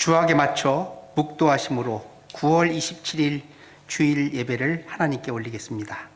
주악에 맞춰 묵도하심으로 9월 27일 주일 예배를 하나님께 올리겠습니다.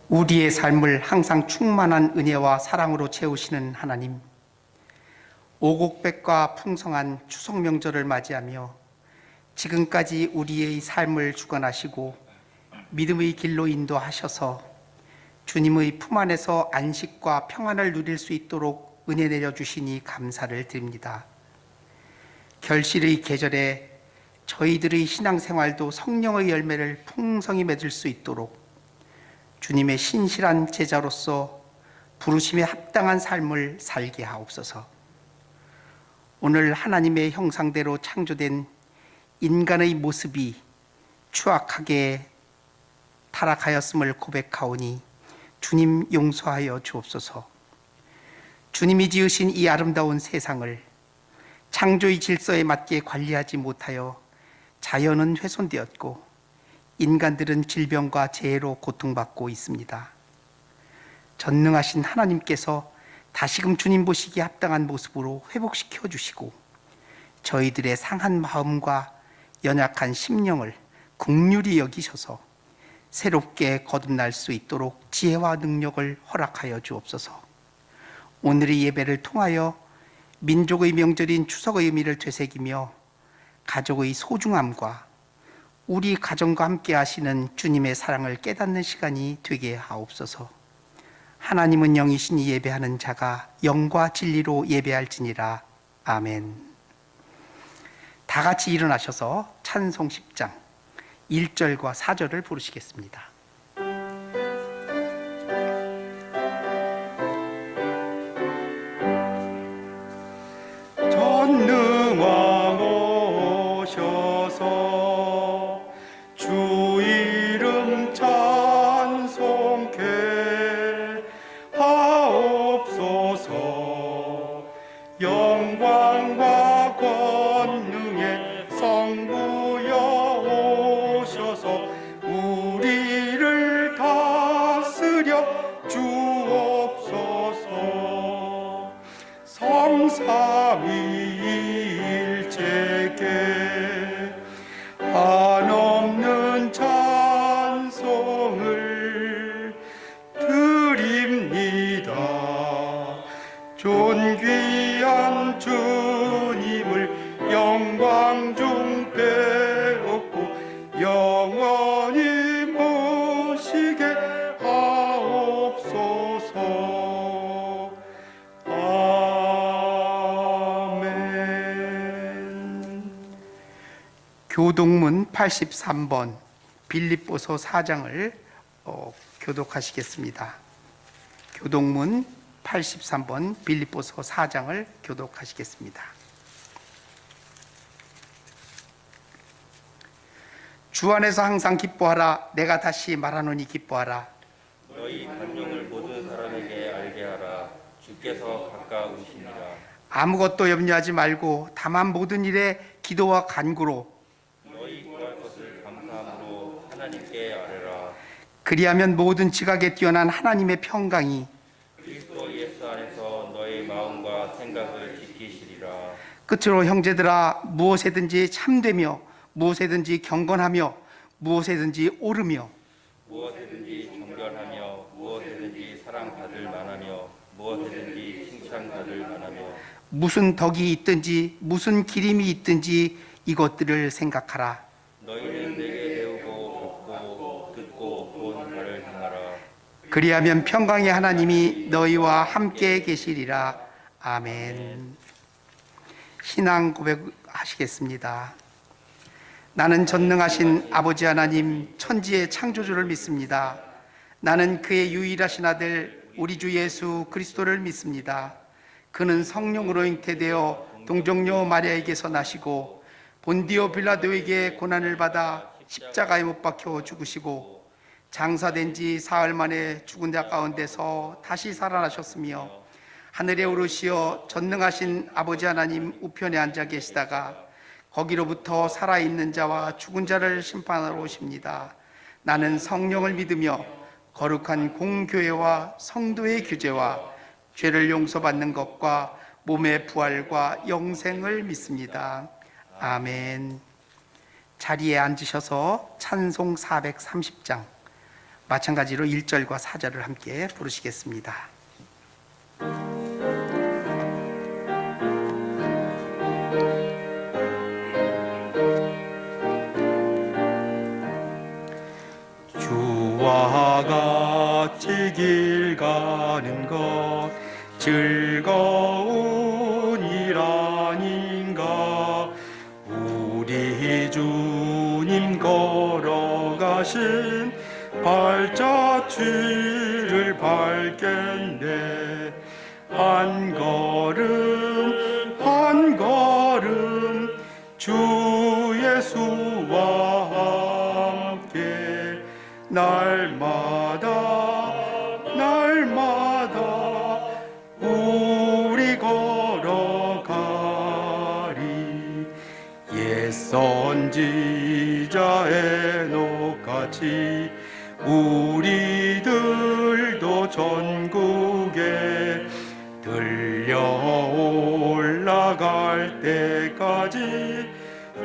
우리의 삶을 항상 충만한 은혜와 사랑으로 채우시는 하나님, 오곡백과 풍성한 추석 명절을 맞이하며 지금까지 우리의 삶을 주관하시고 믿음의 길로 인도하셔서 주님의 품 안에서 안식과 평안을 누릴 수 있도록 은혜 내려주시니 감사를 드립니다. 결실의 계절에 저희들의 신앙생활도 성령의 열매를 풍성히 맺을 수 있도록 주님의 신실한 제자로서 부르심에 합당한 삶을 살게 하옵소서. 오늘 하나님의 형상대로 창조된 인간의 모습이 추악하게 타락하였음을 고백하오니 주님 용서하여 주옵소서. 주님이 지으신 이 아름다운 세상을 창조의 질서에 맞게 관리하지 못하여 자연은 훼손되었고 인간들은 질병과 재해로 고통받고 있습니다. 전능하신 하나님께서 다시금 주님 보시기에 합당한 모습으로 회복시켜 주시고 저희들의 상한 마음과 연약한 심령을 긍휼히 여기셔서 새롭게 거듭날 수 있도록 지혜와 능력을 허락하여 주옵소서. 오늘의 예배를 통하여 민족의 명절인 추석의 의미를 되새기며 가족의 소중함과 우리 가정과 함께 하시는 주님의 사랑을 깨닫는 시간이 되게 하옵소서. 하나님은 영이시니 예배하는 자가 영과 진리로 예배할지니라. 아멘. 다 같이 일어나셔서 찬송 10장 1절과 4절을 부르시겠습니다. 전능왕 오셔서 영광과 권능의 성부여 오셔서 우리를 다스려 주옵소서. 성삼위일체께 한없는 찬송을 드립니다. 존귀한 주님을 영광 중 배웠고 영원히 모시게 하옵소서. 아멘. 교독문 83번 빌립보서 4장을 교독하시겠습니다. 교독문 83번 빌립보서 4장을 교독하시겠습니다. 주 안에서 항상 기뻐하라. 내가 다시 말하노니 기뻐하라. 너희 관용을 모든 사람에게 알게 하라. 주께서 가까우시니라. 아무것도 염려하지 말고 다만 모든 일에 기도와 간구로 너희 구할 것을 감사함으로 하나님께 아뢰라. 그리하면 모든 지각에 뛰어난 하나님의 평강이 그리스도 예수 안에서 너희 마음과 생각을 지키시리라. 끝으로 형제들아, 무엇에든지 참되며 무엇에든지 경건하며 무엇에든지 옳으며 무엇에든지 정결하며 무엇에든지 사랑받을 만하며 무엇에든지 칭찬받을 만하며 무슨 덕이 있든지 무슨 기림이 있든지 이것들을 생각하라. 너희는 내게 배우고 듣고 본 바를 행하라. 그리하면 평강의 하나님이 너희와 함께 계시리라. 아멘. 신앙 고백하시겠습니다. 나는 전능하신 아버지 하나님 천지의 창조주를 믿습니다. 나는 그의 유일하신 아들 우리 주 예수 그리스도를 믿습니다. 그는 성령으로 잉태되어 동정녀 마리아에게서 나시고 본디오 빌라도에게 고난을 받아 십자가에 못 박혀 죽으시고 장사된 지 사흘 만에 죽은 자 가운데서 다시 살아나셨으며 하늘에 오르시어 전능하신 아버지 하나님 우편에 앉아 계시다가 거기로부터 살아있는 자와 죽은 자를 심판하러 오십니다. 나는 성령을 믿으며 거룩한 공교회와 성도의 규제와 죄를 용서받는 것과 몸의 부활과 영생을 믿습니다. 아멘. 자리에 앉으셔서 찬송 430장 마찬가지로 1절과 4절을 함께 부르시겠습니다. 주와 같이 길 가는 것 즐거운 일 아닌가. 우리 주님 걸어가신 발자취를 밟겠네. 한 걸음 한 걸음 주 예수와 함께 날마다 우리 걸어가리. 옛 선지자 에녹같이 우리들도 전국에 들려 올라갈 때까지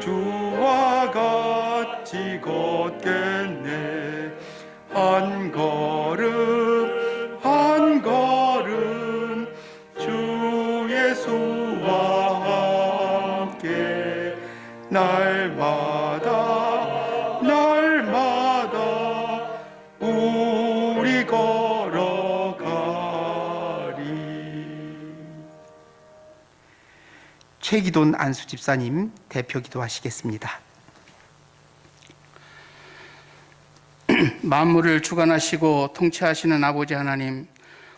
주와 같이 걷겠네. 한 걸음 한 걸음 주 예수와 함께 날마다 우리 걸어가리. 최기돈 안수 집사님 대표 기도하시겠습니다. 만물을 주관하시고 통치하시는 아버지 하나님,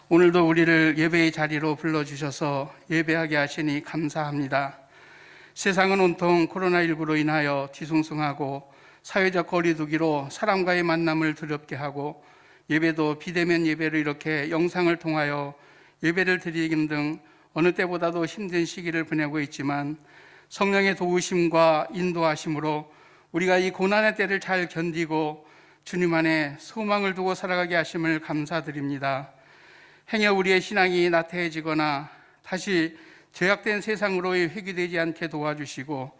오늘도 우리를 예배의 자리로 불러주셔서 예배하게 하시니 감사합니다. 세상은 온통 코로나19로 인하여 뒤숭숭하고 사회적 거리두기로 사람과의 만남을 두렵게 하고 예배도 비대면 예배를 이렇게 영상을 통하여 예배를 드리는 등 어느 때보다도 힘든 시기를 보내고 있지만 성령의 도우심과 인도하심으로 우리가 이 고난의 때를 잘 견디고 주님 안에 소망을 두고 살아가게 하심을 감사드립니다. 행여 우리의 신앙이 나태해지거나 다시 죄악된 세상으로 회귀되지 않게 도와주시고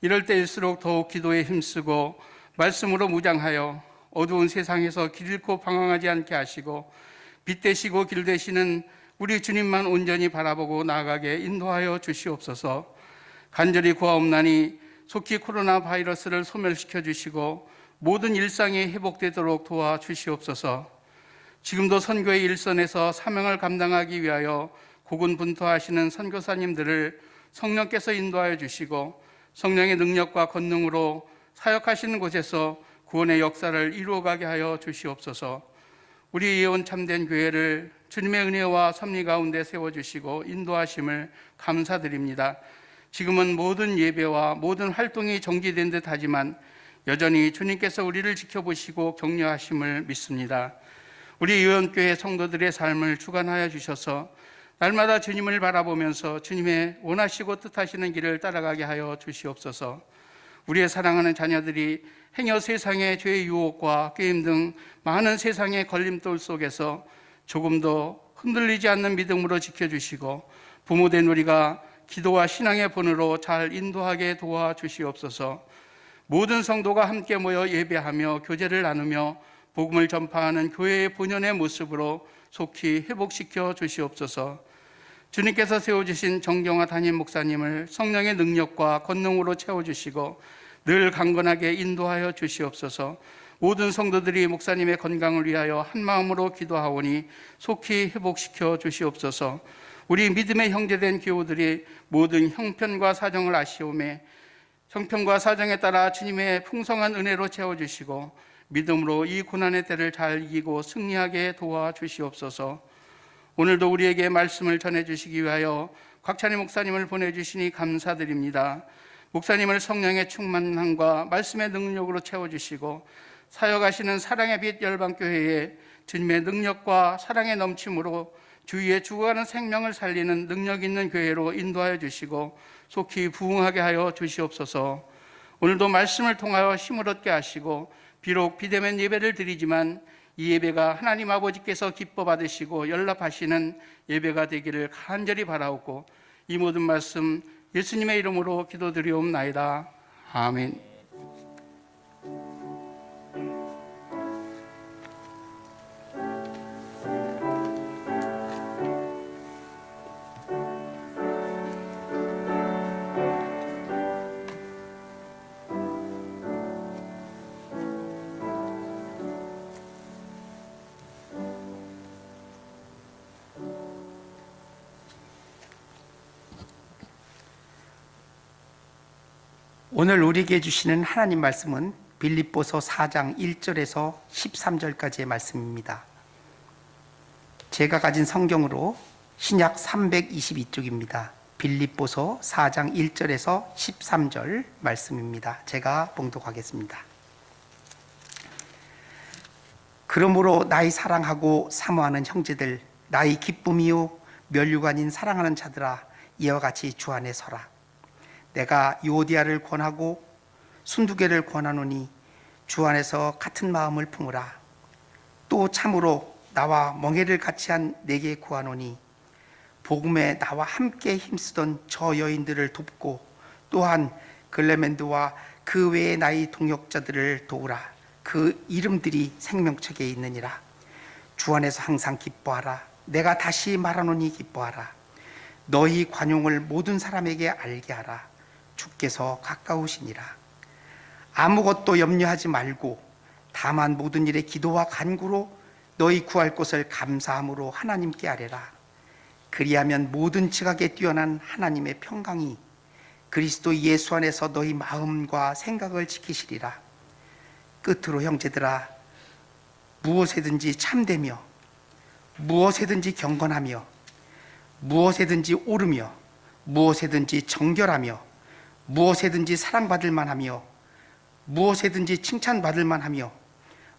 이럴 때일수록 더욱 기도에 힘쓰고 말씀으로 무장하여 어두운 세상에서 길 잃고 방황하지 않게 하시고 빛 되시고 길 되시는 우리 주님만 온전히 바라보고 나아가게 인도하여 주시옵소서. 간절히 구하옵나니 속히 코로나 바이러스를 소멸시켜 주시고 모든 일상이 회복되도록 도와주시옵소서. 지금도 선교의 일선에서 사명을 감당하기 위하여 고군분투하시는 선교사님들을 성령께서 인도하여 주시고 성령의 능력과 권능으로 사역하시는 곳에서 구원의 역사를 이루어가게 하여 주시옵소서. 우리 예언 참된 교회를 주님의 은혜와 섭리 가운데 세워주시고 인도하심을 감사드립니다. 지금은 모든 예배와 모든 활동이 정지된 듯 하지만 여전히 주님께서 우리를 지켜보시고 격려하심을 믿습니다. 우리 예언교회 성도들의 삶을 주관하여 주셔서 날마다 주님을 바라보면서 주님의 원하시고 뜻하시는 길을 따라가게 하여 주시옵소서. 우리의 사랑하는 자녀들이 행여 세상의 죄의 유혹과 게임 등 많은 세상의 걸림돌 속에서 조금도 흔들리지 않는 믿음으로 지켜주시고 부모된 우리가 기도와 신앙의 본으로 잘 인도하게 도와주시옵소서. 모든 성도가 함께 모여 예배하며 교제를 나누며 복음을 전파하는 교회의 본연의 모습으로 속히 회복시켜 주시옵소서. 주님께서 세워주신 정경화 담임 목사님을 성령의 능력과 권능으로 채워주시고 늘 강건하게 인도하여 주시옵소서. 모든 성도들이 목사님의 건강을 위하여 한 마음으로 기도하오니 속히 회복시켜 주시옵소서. 우리 믿음의 형제된 교우들이 모든 형편과 사정을 아시오매 형편과 사정에 따라 주님의 풍성한 은혜로 채워주시고 믿음으로 이 고난의 때를 잘 이기고 승리하게 도와주시옵소서. 오늘도 우리에게 말씀을 전해주시기 위하여 곽찬희 목사님을 보내주시니 감사드립니다. 목사님을 성령의 충만함과 말씀의 능력으로 채워주시고 사역하시는 사랑의 빛 열방교회에 주님의 능력과 사랑의 넘침으로 주위에 죽어가는 생명을 살리는 능력 있는 교회로 인도하여 주시고 속히 부흥하게 하여 주시옵소서. 오늘도 말씀을 통하여 힘을 얻게 하시고 비록 비대면 예배를 드리지만 이 예배가 하나님 아버지께서 기뻐 받으시고 연락하시는 예배가 되기를 간절히 바라옵고 이 모든 말씀 예수님의 이름으로 기도드리옵나이다. 아멘. 오늘 우리에게 주시는 하나님 말씀은 빌립보서 4장 1절에서 13절까지의 말씀입니다. 제가 가진 성경으로 신약 322쪽입니다. 빌립보서 4장 1절에서 13절 말씀입니다. 제가 봉독하겠습니다. 그러므로 나의 사랑하고 사모하는 형제들, 나의 기쁨이요 면류가 아닌 사랑하는 자들아, 이와 같이 주 안에 서라. 내가 유오디아를 권하고 순두개를 권하노니 주 안에서 같은 마음을 품으라. 또 참으로 나와 멍에를 같이 한 내게 구하노니 복음에 나와 함께 힘쓰던 저 여인들을 돕고 또한 글레멘드와 그 외의 나의 동역자들을 도우라. 그 이름들이 생명책에 있느니라. 주 안에서 항상 기뻐하라. 내가 다시 말하노니 기뻐하라. 너희 관용을 모든 사람에게 알게 하라. 주께서 가까우시니라. 아무것도 염려하지 말고 다만 모든 일에 기도와 간구로 너희 구할 것을 감사함으로 하나님께 아뢰라. 그리하면 모든 지각에 뛰어난 하나님의 평강이 그리스도 예수 안에서 너희 마음과 생각을 지키시리라. 끝으로 형제들아, 무엇에든지 참되며 무엇에든지 경건하며 무엇에든지 옳으며 무엇에든지 정결하며 무엇에든지 사랑받을 만하며 무엇에든지 칭찬받을 만하며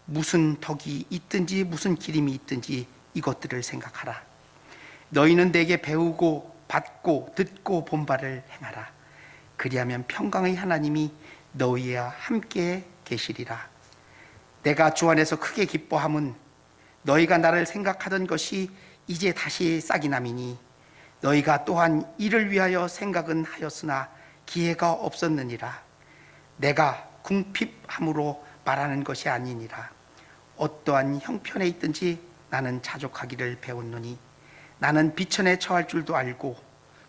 무슨 덕이 있든지 무슨 기림이 있든지 이것들을 생각하라. 너희는 내게 배우고 받고 듣고 본 바를 행하라. 그리하면 평강의 하나님이 너희와 함께 계시리라. 내가 주 안에서 크게 기뻐함은 너희가 나를 생각하던 것이 이제 다시 싹이 남이니 너희가 또한 이를 위하여 생각은 하였으나 기회가 없었느니라. 내가 궁핍함으로 말하는 것이 아니니라. 어떠한 형편에 있든지 나는 자족하기를 배웠노니 나는 비천에 처할 줄도 알고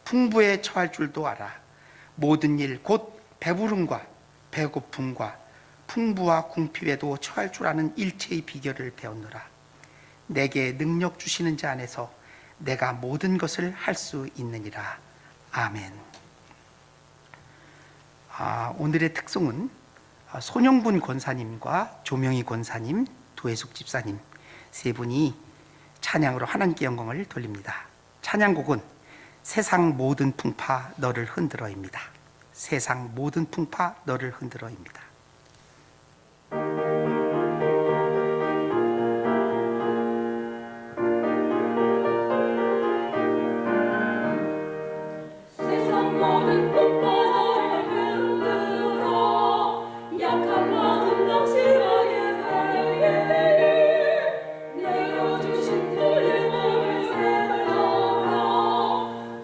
풍부에 처할 줄도 알아. 모든 일 곧 배부름과 배고픔과 풍부와 궁핍에도 처할 줄 아는 일체의 비결을 배웠노라. 내게 능력 주시는 자 안에서 내가 모든 것을 할 수 있느니라. 아멘. 오늘의 특송은 손영분 권사님과 조명희 권사님, 도혜숙 집사님 세 분이 찬양으로 하나님께 영광을 돌립니다. 찬양곡은 세상 모든 풍파 너를 흔들어입니다. 세상 모든 풍파 너를 흔들어입니다.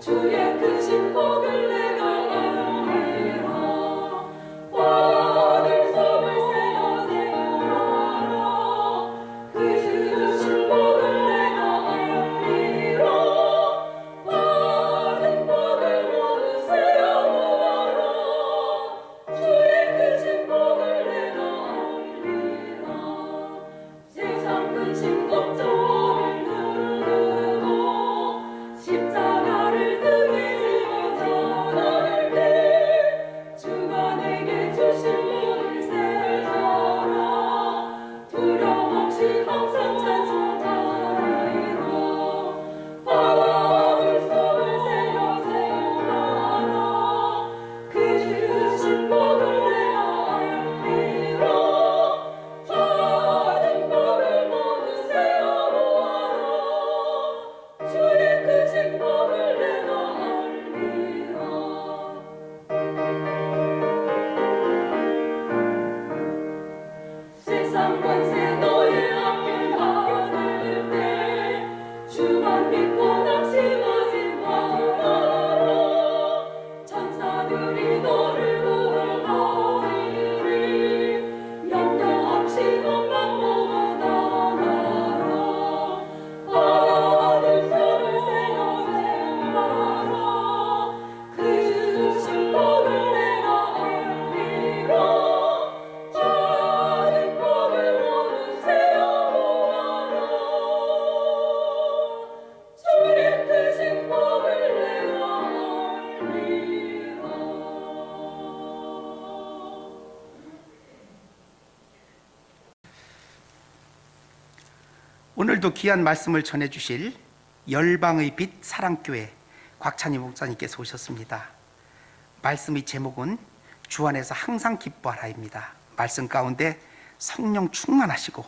주의 크신 복을 내가 알리라. 오늘도 귀한 말씀을 전해주실 열방의 빛 사랑교회 곽찬희 목사님께서 오셨습니다. 말씀의 제목은 주 안에서 항상 기뻐하라입니다. 말씀 가운데 성령 충만하시고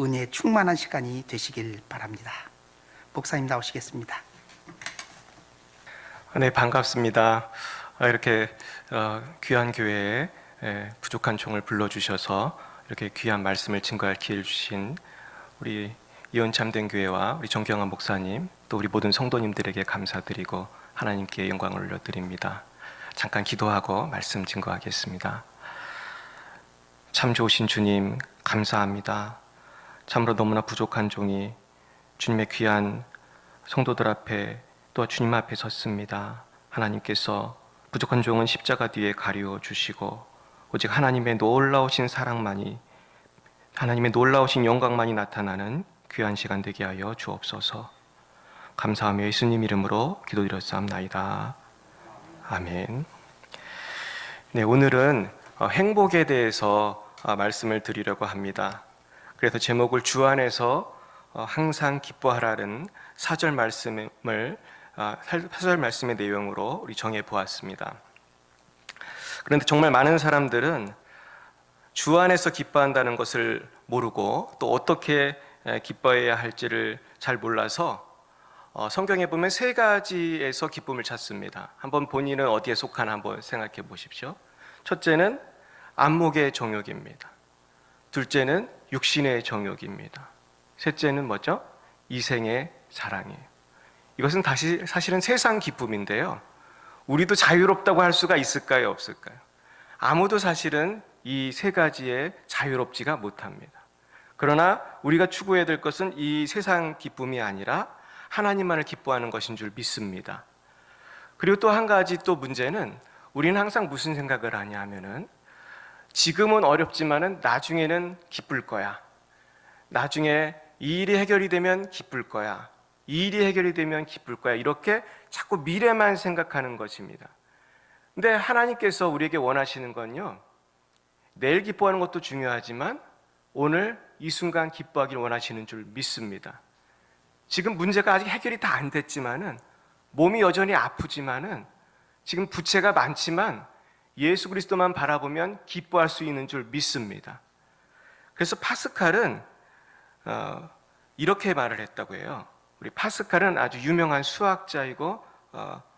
은혜 충만한 시간이 되시길 바랍니다. 목사님 나오시겠습니다. 네, 반갑습니다. 이렇게 귀한 교회에 부족한 종을 불러주셔서 이렇게 귀한 말씀을 증거할 기회를 주신 우리 이온 참된 교회와 우리 정경환 목사님, 또 우리 모든 성도님들에게 감사드리고 하나님께 영광을 올려드립니다. 잠깐 기도하고 말씀 증거하겠습니다. 참 좋으신 주님, 감사합니다. 참으로 너무나 부족한 종이 주님의 귀한 성도들 앞에 또 주님 앞에 섰습니다. 하나님께서 부족한 종은 십자가 뒤에 가리워 주시고 오직 하나님의 놀라우신 사랑만이, 하나님의 놀라우신 영광만이 나타나는 귀한 시간 되게 하여 주옵소서. 감사하며 예수님 이름으로 기도드렸사옵나이다. 아멘. 네, 오늘은 행복에 대해서 말씀을 드리려고 합니다. 그래서 제목을 주 안에서 항상 기뻐하라는 사절 말씀의 내용으로 우리 정해 보았습니다. 그런데 정말 많은 사람들은 주 안에서 기뻐한다는 것을 모르고 또 어떻게 기뻐해야 할지를 잘 몰라서 성경에 보면 세 가지에서 기쁨을 찾습니다. 한번 본인은 어디에 속하나 한번 생각해 보십시오. 첫째는 안목의 정욕입니다. 둘째는 육신의 정욕입니다. 셋째는 뭐죠? 이생의 사랑이에요. 이것은 사실은 세상 기쁨인데요. 우리도 자유롭다고 할 수가 있을까요? 없을까요? 아무도 사실은 이 세 가지에 자유롭지가 못합니다. 그러나 우리가 추구해야 될 것은 이 세상 기쁨이 아니라 하나님만을 기뻐하는 것인 줄 믿습니다. 그리고 또 한 가지 또 문제는 우리는 항상 무슨 생각을 하냐 하면은 지금은 어렵지만은 나중에는 기쁠 거야. 나중에 이 일이 해결이 되면 기쁠 거야. 이 일이 해결이 되면 기쁠 거야. 이렇게 자꾸 미래만 생각하는 것입니다. 근데 하나님께서 우리에게 원하시는 건요, 내일 기뻐하는 것도 중요하지만 오늘 이 순간 기뻐하길 원하시는 줄 믿습니다. 지금 문제가 아직 해결이 다 안 됐지만은, 몸이 여전히 아프지만은, 지금 부채가 많지만 예수 그리스도만 바라보면 기뻐할 수 있는 줄 믿습니다. 그래서 파스칼은 이렇게 말을 했다고 해요. 우리 파스칼은 아주 유명한 수학자이고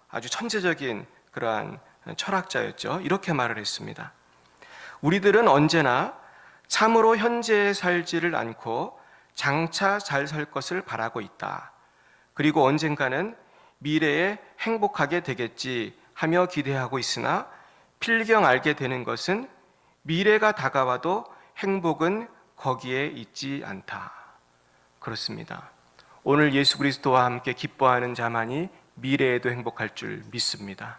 아주 천재적인 그러한 철학자였죠. 이렇게 말을 했습니다. 우리들은 언제나 참으로 현재에 살지를 않고 장차 잘 살 것을 바라고 있다. 그리고 언젠가는 미래에 행복하게 되겠지 하며 기대하고 있으나 필경 알게 되는 것은 미래가 다가와도 행복은 거기에 있지 않다. 그렇습니다. 오늘 예수 그리스도와 함께 기뻐하는 자만이 미래에도 행복할 줄 믿습니다.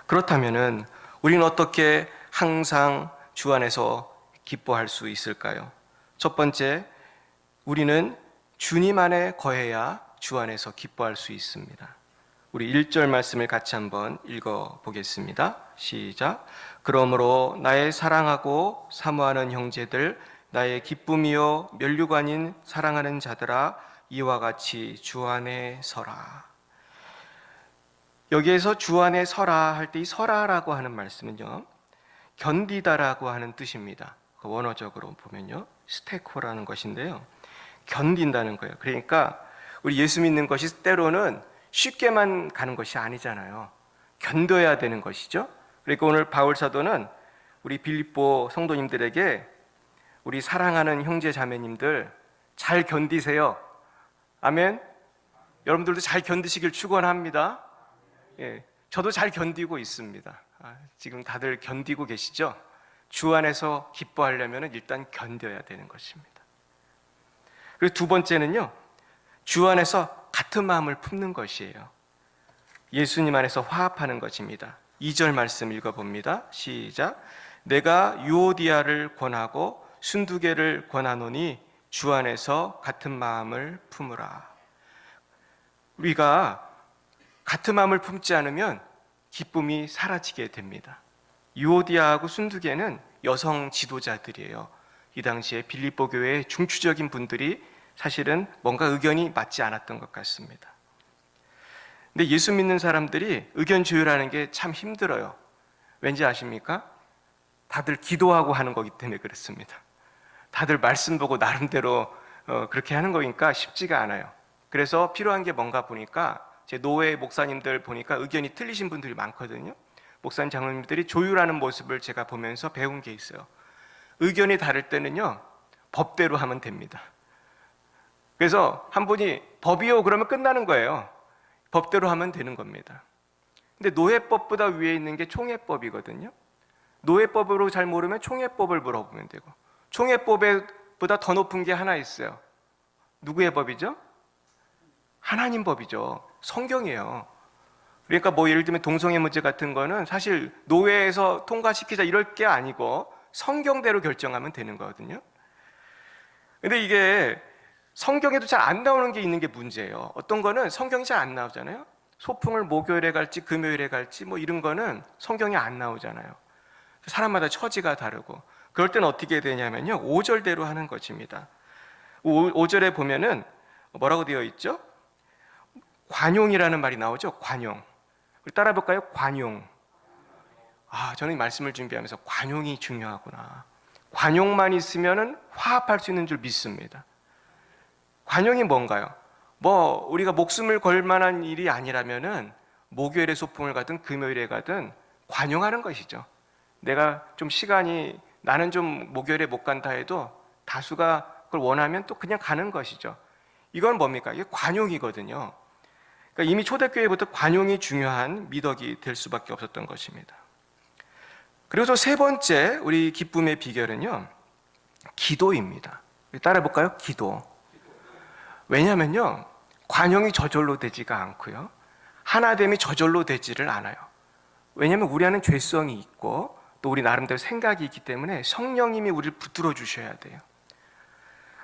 그렇다면은 우리는 어떻게 항상 주 안에서 기뻐할 수 있을까요? 첫 번째, 우리는 주님 안에 거해야 주 안에서 기뻐할 수 있습니다. 우리 1절 말씀을 같이 한번 읽어 보겠습니다. 시작. 그러므로 나의 사랑하고 사모하는 형제들, 나의 기쁨이요 면류관인 사랑하는 자들아, 이와 같이 주 안에 서라. 여기에서 주 안에 서라 할 때 이 서라라고 하는 말씀은요, 견디다라고 하는 뜻입니다. 원어적으로 보면요, 스테코라는 것인데요, 견딘다는 거예요. 그러니까 우리 예수 믿는 것이 때로는 쉽게만 가는 것이 아니잖아요. 견뎌야 되는 것이죠. 그러니까 오늘 바울 사도는 우리 빌립보 성도님들에게 우리 사랑하는 형제 자매님들 잘 견디세요. 아멘. 여러분들도 잘 견디시길 축원합니다. 예, 저도 잘 견디고 있습니다. 지금 다들 견디고 계시죠? 주 안에서 기뻐하려면 일단 견뎌야 되는 것입니다. 그리고 두 번째는요, 주 안에서 같은 마음을 품는 것이에요. 예수님 안에서 화합하는 것입니다. 2절 말씀 읽어봅니다. 시작. 내가 유오디아를 권하고 순두개를 권하노니 주 안에서 같은 마음을 품으라. 우리가 같은 마음을 품지 않으면 기쁨이 사라지게 됩니다. 유오디아하고 순두개는 여성 지도자들이에요. 이 당시에 빌립보 교회의 중추적인 분들이 사실은 뭔가 의견이 맞지 않았던 것 같습니다. 근데 예수 믿는 사람들이 의견 조율하는 게 참 힘들어요. 왠지 아십니까? 다들 기도하고 하는 거기 때문에 그렇습니다. 다들 말씀 보고 나름대로 그렇게 하는 거니까 쉽지가 않아요. 그래서 필요한 게 뭔가 보니까 제 노회 목사님들 보니까 의견이 틀리신 분들이 많거든요. 목사님 장로님들이 조율하는 모습을 제가 보면서 배운 게 있어요. 의견이 다를 때는요, 법대로 하면 됩니다. 그래서 한 분이 법이요 그러면 끝나는 거예요. 법대로 하면 되는 겁니다. 근데 노회법보다 위에 있는 게 총회법이거든요. 노회법으로 잘 모르면 총회법을 물어보면 되고, 총회법보다 더 높은 게 하나 있어요. 누구의 법이죠? 하나님 법이죠. 성경이에요. 그러니까 뭐 예를 들면 동성애 문제 같은 거는 사실 노회에서 통과시키자 이럴 게 아니고 성경대로 결정하면 되는 거거든요. 근데 이게 성경에도 잘 안 나오는 게 있는 게 문제예요. 어떤 거는 성경이 잘 안 나오잖아요. 소풍을 목요일에 갈지 금요일에 갈지 뭐 이런 거는 성경이 안 나오잖아요. 사람마다 처지가 다르고, 그럴 때는 어떻게 되냐면요, 5절대로 하는 것입니다. 5절에 보면은 뭐라고 되어 있죠? 관용이라는 말이 나오죠. 관용. 따라 볼까요? 관용. 저는 이 말씀을 준비하면서 관용이 중요하구나. 관용만 있으면은 화합할 수 있는 줄 믿습니다. 관용이 뭔가요? 뭐 우리가 목숨을 걸 만한 일이 아니라면은 목요일에 소풍을 가든 금요일에 가든 관용하는 것이죠. 내가 좀 시간이, 나는 좀 목요일에 못 간다 해도 다수가 그걸 원하면 또 그냥 가는 것이죠. 이건 뭡니까? 이게 관용이거든요. 그러니까 이미 초대교회부터 관용이 중요한 미덕이 될 수밖에 없었던 것입니다. 그리고 또 세 번째 우리 기쁨의 비결은요, 기도입니다. 따라 볼까요? 기도. 왜냐하면요, 관용이 저절로 되지가 않고요, 하나됨이 저절로 되지를 않아요. 왜냐하면 우리 안에 죄성이 있고 또 우리 나름대로 생각이 있기 때문에 성령님이 우리를 붙들어 주셔야 돼요.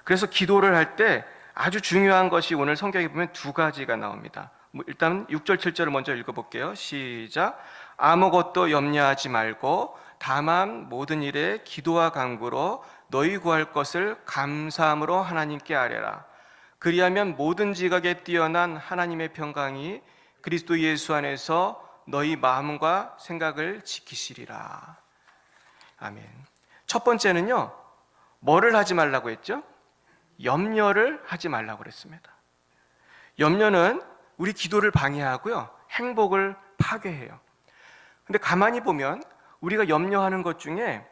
그래서 기도를 할 때 아주 중요한 것이 오늘 성경에 보면 두 가지가 나옵니다. 일단 6절 7절을 먼저 읽어볼게요. 시작. 아무것도 염려하지 말고 다만 모든 일에 기도와 간구로 너희 구할 것을 감사함으로 하나님께 아뢰라. 그리하면 모든 지각에 뛰어난 하나님의 평강이 그리스도 예수 안에서 너희 마음과 생각을 지키시리라. 아멘. 첫 번째는요, 뭐를 하지 말라고 했죠? 염려를 하지 말라고 그랬습니다. 염려는 우리 기도를 방해하고요, 행복을 파괴해요. 근데 가만히 보면 우리가 염려하는 것 중에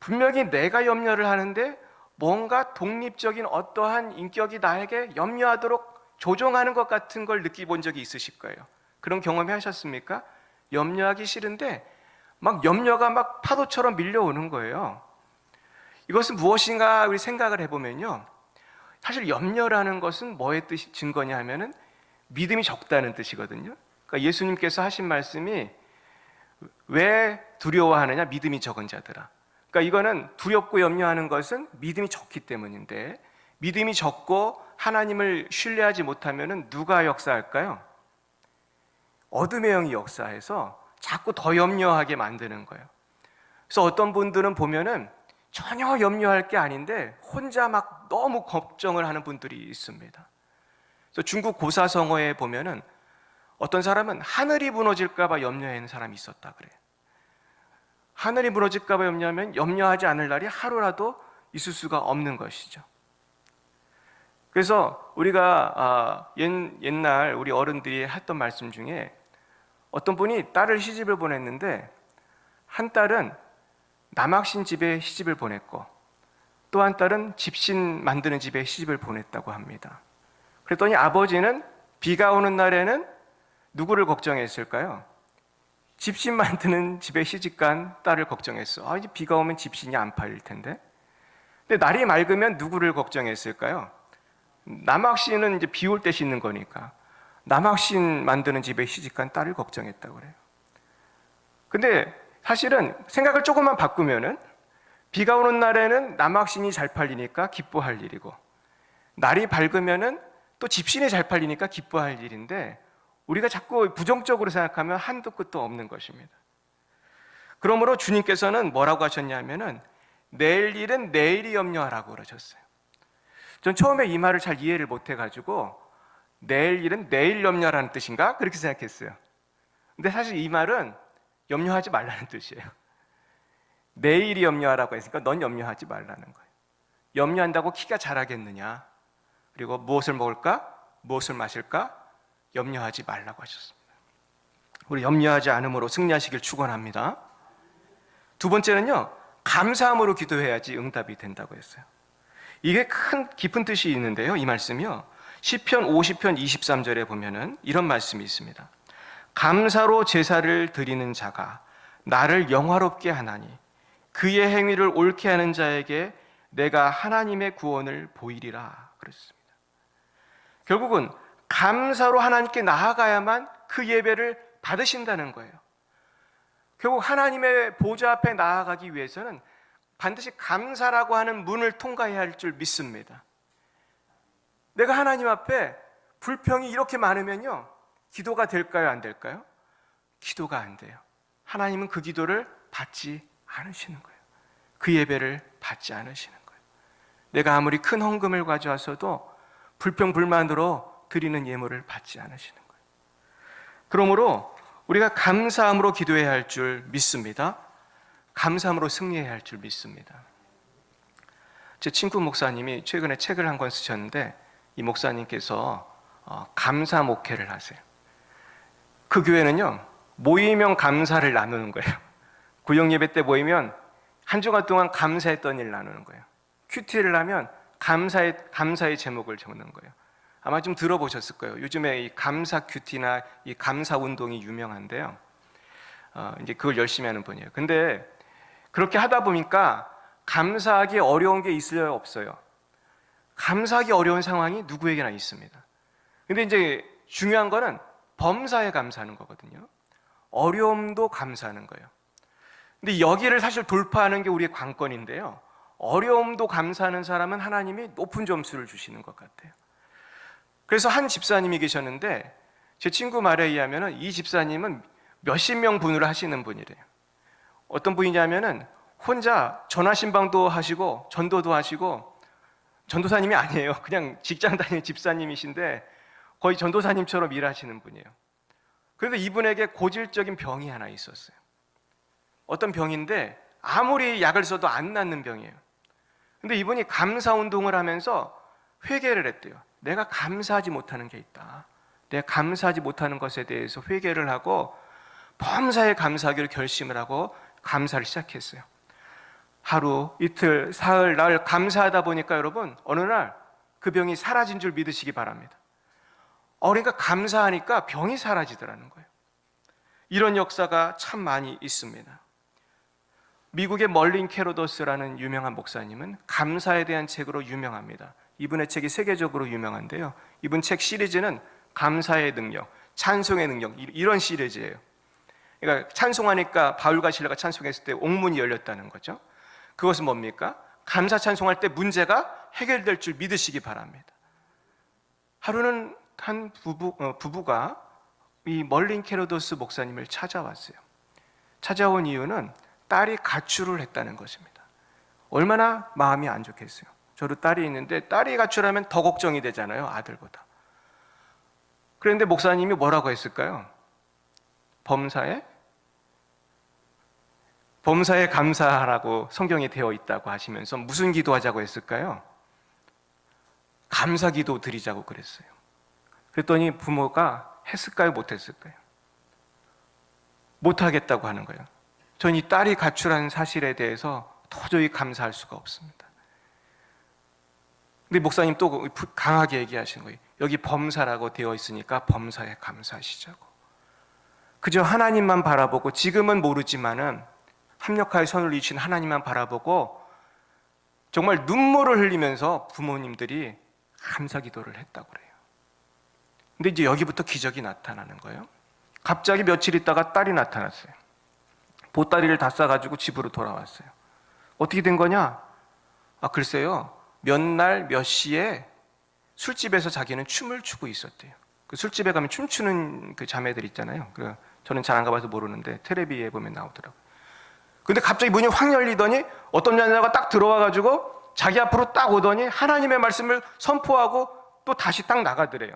분명히 내가 염려를 하는데 뭔가 독립적인 어떠한 인격이 나에게 염려하도록 조종하는 것 같은 걸 느껴본 적이 있으실 거예요. 그런 경험이 하셨습니까? 염려하기 싫은데 막 염려가 막 파도처럼 밀려오는 거예요. 이것은 무엇인가 우리 생각을 해보면요, 사실 염려라는 것은 뭐의 뜻이 증거냐 하면은 믿음이 적다는 뜻이거든요. 그러니까 예수님께서 하신 말씀이 왜 두려워하느냐? 믿음이 적은 자들아. 그러니까 이거는 두렵고 염려하는 것은 믿음이 적기 때문인데, 믿음이 적고 하나님을 신뢰하지 못하면은 누가 역사할까요? 어둠의 영이 역사해서 자꾸 더 염려하게 만드는 거예요. 그래서 어떤 분들은 보면은 전혀 염려할 게 아닌데 혼자 막 너무 걱정을 하는 분들이 있습니다. 그래서 중국 고사성어에 보면은 어떤 사람은 하늘이 무너질까 봐 염려하는 사람이 있었다 그래요. 하늘이 무너질까 봐 염려하면 염려하지 않을 날이 하루라도 있을 수가 없는 것이죠. 그래서 우리가 옛날 우리 어른들이 했던 말씀 중에 어떤 분이 딸을 시집을 보냈는데 한 딸은 남학신 집에 시집을 보냈고 또 한 딸은 집신 만드는 집에 시집을 보냈다고 합니다. 그랬더니 아버지는 비가 오는 날에는 누구를 걱정했을까요? 집신 만드는 집에 시집간 딸을 걱정했어. 이제 비가 오면 집신이 안 팔릴 텐데. 근데 날이 맑으면 누구를 걱정했을까요? 남학신은 이제 비 올 때 씻는 거니까 남학신 만드는 집에 시집간 딸을 걱정했다고 그래요. 근데 사실은 생각을 조금만 바꾸면은 비가 오는 날에는 남학신이 잘 팔리니까 기뻐할 일이고, 날이 밝으면은 또 집신이 잘 팔리니까 기뻐할 일인데, 우리가 자꾸 부정적으로 생각하면 한도 끝도 없는 것입니다. 그러므로 주님께서는 뭐라고 하셨냐면은 내일 일은 내일이 염려하라고 그러셨어요. 전 처음에 이 말을 잘 이해를 못 해가지고 내일 일은 내일 염려라는 뜻인가? 그렇게 생각했어요. 근데 사실 이 말은 염려하지 말라는 뜻이에요. 내일이 염려하라고 했으니까 넌 염려하지 말라는 거예요. 염려한다고 키가 자라겠느냐? 그리고 무엇을 먹을까? 무엇을 마실까? 염려하지 말라고 하셨습니다. 우리 염려하지 않음으로 승리하시길 축원합니다. 두 번째는요, 감사함으로 기도해야지 응답이 된다고 했어요. 이게 큰 깊은 뜻이 있는데요. 이 말씀이요, 시편 50편 23절에 보면은 이런 말씀이 있습니다. 감사로 제사를 드리는 자가 나를 영화롭게 하나니 그의 행위를 옳게 하는 자에게 내가 하나님의 구원을 보이리라 그랬습니다. 결국은 감사로 하나님께 나아가야만 그 예배를 받으신다는 거예요. 결국 하나님의 보좌 앞에 나아가기 위해서는 반드시 감사라고 하는 문을 통과해야 할 줄 믿습니다. 내가 하나님 앞에 불평이 이렇게 많으면요, 기도가 될까요, 안 될까요? 기도가 안 돼요. 하나님은 그 기도를 받지 않으시는 거예요. 그 예배를 받지 않으시는 거예요. 내가 아무리 큰 헌금을 가져와서도 불평불만으로 드리는 예물을 받지 않으시는 거예요. 그러므로 우리가 감사함으로 기도해야 할 줄 믿습니다. 감사함으로 승리해야 할 줄 믿습니다. 제 친구 목사님이 최근에 책을 한 권 쓰셨는데, 이 목사님께서 감사 목회를 하세요. 그 교회는요, 모이면 감사를 나누는 거예요. 구역 예배 때 모이면 한 주간 동안 감사했던 일 나누는 거예요. 큐티를 하면 감사의 제목을 적는 거예요. 아마 좀 들어보셨을 거예요. 요즘에 이 감사 큐티나 이 감사 운동이 유명한데요. 이제 그걸 열심히 하는 분이에요. 근데 그렇게 하다 보니까 감사하기 어려운 게 있어요, 없어요? 감사하기 어려운 상황이 누구에게나 있습니다. 근데 이제 중요한 거는 범사에 감사하는 거거든요. 어려움도 감사하는 거예요. 근데 여기를 사실 돌파하는 게 우리의 관건인데요. 어려움도 감사하는 사람은 하나님이 높은 점수를 주시는 것 같아요. 그래서 한 집사님이 계셨는데, 제 친구 말에 의하면 이 집사님은 몇십 명 분을 하시는 분이래요. 어떤 분이냐면은 혼자 전화신방도 하시고 전도도 하시고, 전도사님이 아니에요. 그냥 직장 다니는 집사님이신데 거의 전도사님처럼 일하시는 분이에요. 그런데 이분에게 고질적인 병이 하나 있었어요. 어떤 병인데 아무리 약을 써도 안 낫는 병이에요. 근데 이분이 감사 운동을 하면서 회개를 했대요. 내가 감사하지 못하는 게 있다. 내가 감사하지 못하는 것에 대해서 회개를 하고 범사에 감사하기로 결심을 하고 감사를 시작했어요. 하루, 이틀, 사흘, 날 감사하다 보니까 여러분, 어느 날 그 병이 사라진 줄 믿으시기 바랍니다. 그러니까 감사하니까 병이 사라지더라는 거예요. 이런 역사가 참 많이 있습니다. 미국의 멀린 캐로더스라는 유명한 목사님은 감사에 대한 책으로 유명합니다. 이분의 책이 세계적으로 유명한데요. 이분 책 시리즈는 감사의 능력, 찬송의 능력, 이런 시리즈예요. 그러니까 찬송하니까 바울과 실라가 찬송했을 때 옥문이 열렸다는 거죠. 그것은 뭡니까? 감사 찬송할 때 문제가 해결될 줄 믿으시기 바랍니다. 하루는 한 부부가 이 멀린 캐로더스 목사님을 찾아왔어요. 찾아온 이유는 딸이 가출을 했다는 것입니다. 얼마나 마음이 안 좋겠어요. 저도 딸이 있는데 딸이 가출하면 더 걱정이 되잖아요, 아들보다. 그런데 목사님이 뭐라고 했을까요? 범사에 감사하라고 성경에 되어 있다고 하시면서 무슨 기도하자고 했을까요? 감사 기도 드리자고 그랬어요. 그랬더니 부모가 했을까요, 못했을까요? 못하겠다고 하는 거예요. 전 이 딸이 가출한 사실에 대해서 도저히 감사할 수가 없습니다. 근데 목사님 또 강하게 얘기하시는 거예요. 여기 범사라고 되어 있으니까 범사에 감사하시자고. 그저 하나님만 바라보고, 지금은 모르지만은 합력하여 선을 이루신 하나님만 바라보고 정말 눈물을 흘리면서 부모님들이 감사 기도를 했다고 그래요. 근데 이제 여기부터 기적이 나타나는 거예요. 갑자기 며칠 있다가 딸이 나타났어요. 보따리를 다 싸가지고 집으로 돌아왔어요. 어떻게 된 거냐? 글쎄요, 몇 날 몇 시에 술집에서 자기는 춤을 추고 있었대요. 그 술집에 가면 춤추는 그 자매들 있잖아요. 저는 잘 안 가봐서 모르는데 텔레비에 보면 나오더라고요. 근데 갑자기 문이 확 열리더니 어떤 남자가 딱 들어와가지고 자기 앞으로 딱 오더니 하나님의 말씀을 선포하고 또 다시 딱 나가더래요.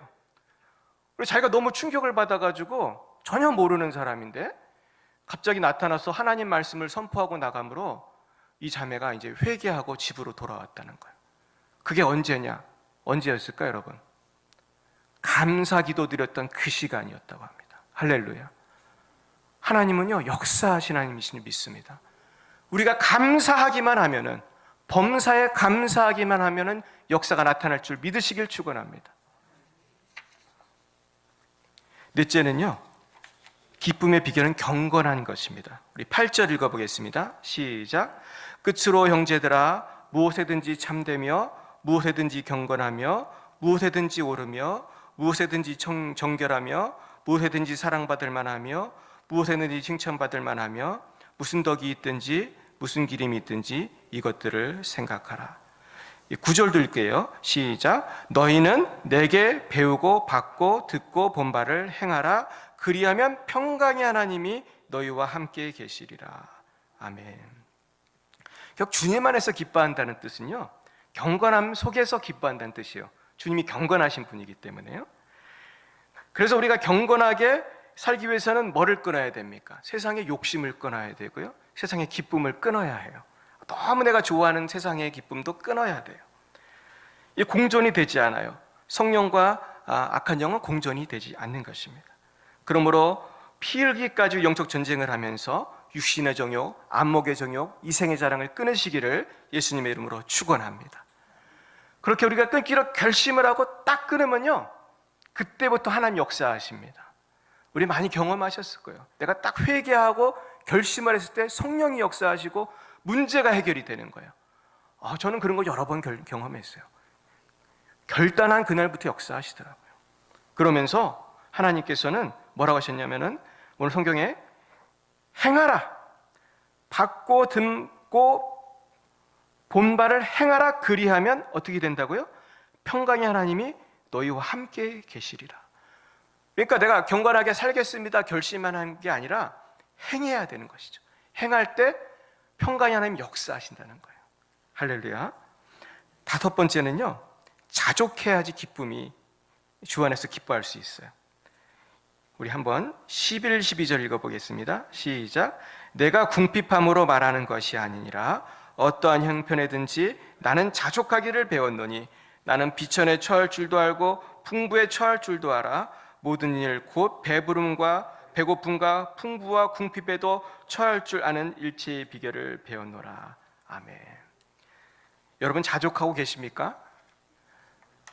그리고 자기가 너무 충격을 받아가지고 전혀 모르는 사람인데 갑자기 나타나서 하나님 말씀을 선포하고 나가므로 이 자매가 이제 회개하고 집으로 돌아왔다는 거예요. 그게 언제냐? 언제였을까요, 여러분? 감사 기도 드렸던 그 시간이었다고 합니다. 할렐루야. 하나님은요, 역사하신 하나님이신 믿습니다. 우리가 감사하기만 하면은, 범사에 감사하기만 하면은 역사가 나타날 줄 믿으시길 축원합니다. 넷째는요, 기쁨의 비결은 경건한 것입니다. 우리 8절 읽어보겠습니다. 시작. 끝으로 형제들아, 무엇에든지 참되며 무엇에든지 경건하며 무엇에든지 오르며 무엇에든지 정결하며 무엇에든지 사랑받을 만하며 무엇에든지 칭찬받을 만하며 무슨 덕이 있든지 무슨 기림이 있든지 이것들을 생각하라. 9절도 읽게요. 시작. 너희는 내게 배우고 받고 듣고 본 바를 행하라. 그리하면 평강의 하나님이 너희와 함께 계시리라. 아멘. 결국 주님 안에서 기뻐한다는 뜻은요, 경건함 속에서 기뻐한다는 뜻이에요. 주님이 경건하신 분이기 때문에요. 그래서 우리가 경건하게 살기 위해서는 뭐를 끊어야 됩니까? 세상의 욕심을 끊어야 되고요, 세상의 기쁨을 끊어야 해요. 너무 내가 좋아하는 세상의 기쁨도 끊어야 돼요. 이 공존이 되지 않아요. 성령과 악한 영은 공존이 되지 않는 것입니다. 그러므로 피 흘기까지 영적 전쟁을 하면서 육신의 정욕, 안목의 정욕, 이생의 자랑을 끊으시기를 예수님의 이름으로 축원합니다. 그렇게 우리가 끊기로 결심을 하고 딱 끊으면요, 그때부터 하나님 역사하십니다. 우리 많이 경험하셨을 거예요. 내가 딱 회개하고 결심을 했을 때 성령이 역사하시고 문제가 해결이 되는 거예요. 저는 그런 거 여러 번 경험했어요. 결단한 그날부터 역사하시더라고요. 그러면서 하나님께서는 뭐라고 하셨냐면은 오늘 성경에 행하라, 받고 듣고 본 바를 행하라. 그리하면 어떻게 된다고요? 평강의 하나님이 너희와 함께 계시리라. 그러니까 내가 경건하게 살겠습니다 결심만 한 게 아니라 행해야 되는 것이죠. 행할 때 평강의 하나님 역사하신다는 거예요. 할렐루야. 다섯 번째는요, 자족해야지 기쁨이 주 안에서 기뻐할 수 있어요. 우리 한번 11, 12절 읽어보겠습니다. 시작. 내가 궁핍함으로 말하는 것이 아니니라. 어떠한 형편에든지 나는 자족하기를 배웠노니 나는 비천에 처할 줄도 알고 풍부에 처할 줄도 알아. 모든 일 곧 배부름과 배고픔과 풍부와 궁핍에도 처할 줄 아는 일체의 비결을 배웠노라. 아멘. 여러분 자족하고 계십니까?